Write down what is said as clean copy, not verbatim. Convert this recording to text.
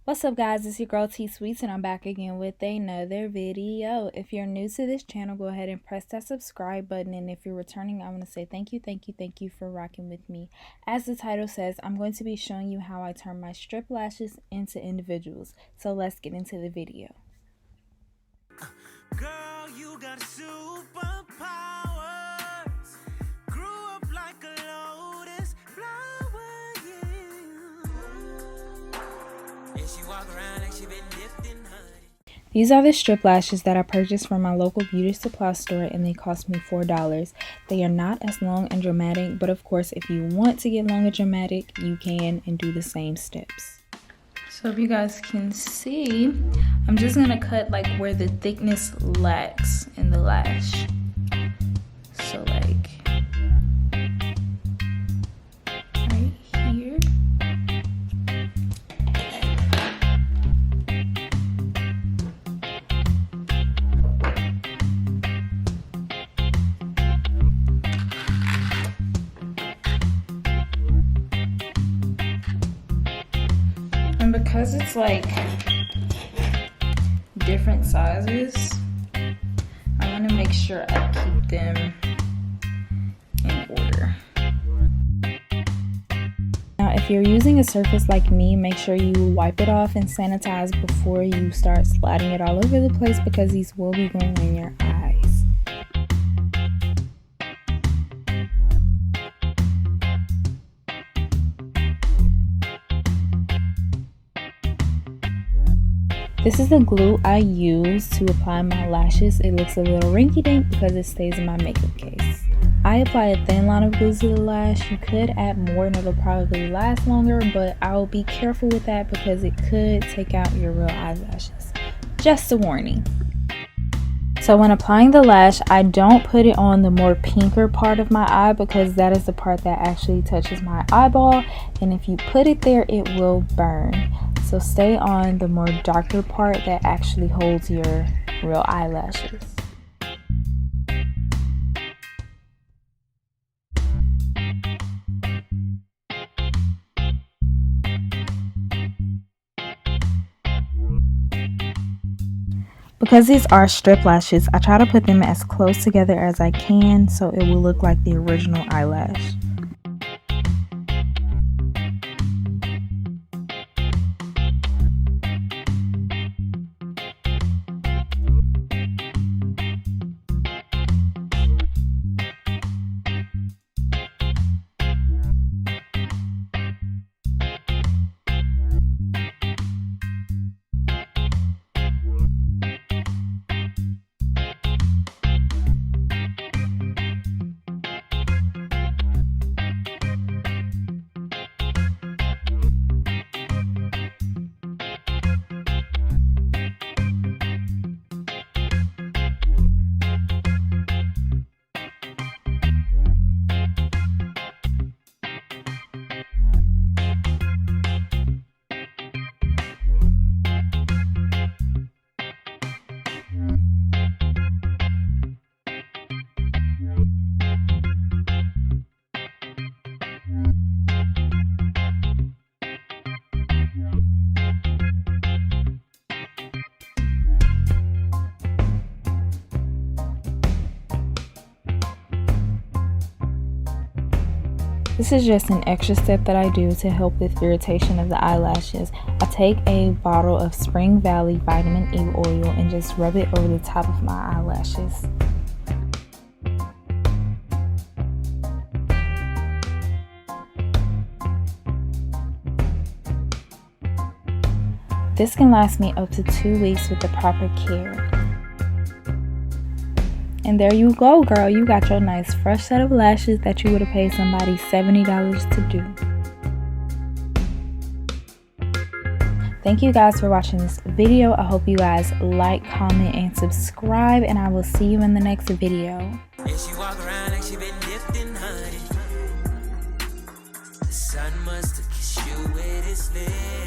What's up guys, it's your girl T Sweets and I'm back again with another video. If you're new to this channel, go ahead and press that subscribe button, and if you're returning, I want to say thank you for rocking with me. As the title says, I'm going to be showing you how I turn my strip lashes into individuals. So let's get into the video. Girl, you got superpowers. Grew up like a lotus flower, yeah. And she walk around like she been dipped in honey. These are the strip lashes that I purchased from my local beauty supply store, and they cost me $4. They are not as long and dramatic, but of course if you want to get long and dramatic, you can and do the same steps. So if you guys can see, I'm just gonna cut like where the thickness lacks in the lash. So like right here. And because it's like different sizes, I want to make sure I keep them in order. Now if you're using a surface like me, make sure you wipe it off and sanitize before you start sliding it all over the place, because these will be going in your eyes. This is the glue I use to apply my lashes. It looks a little rinky-dink because it stays in my makeup case. I apply a thin line of glue to the lash. You could add more and it'll probably last longer, but I'll be careful with that because it could take out your real eyelashes. Just a warning. So when applying the lash, I don't put it on the more pinker part of my eye because that is the part that actually touches my eyeball, and if you put it there, it will burn. So stay on the more darker part that actually holds your real eyelashes. Because these are strip lashes, I try to put them as close together as I can so it will look like the original eyelash. This is just an extra step that I do to help with irritation of the eyelashes. I take a bottle of Spring Valley Vitamin E oil and just rub it over the top of my eyelashes. This can last me up to 2 weeks with the proper care. And there you go, girl. You got your nice fresh set of lashes that you would have paid somebody $70 to do. Thank you guys for watching this video. I hope you guys like, comment, and subscribe, and I will see you in the next video. And she walk around like she been dipped in honey. The sun must have kissed you with its lips.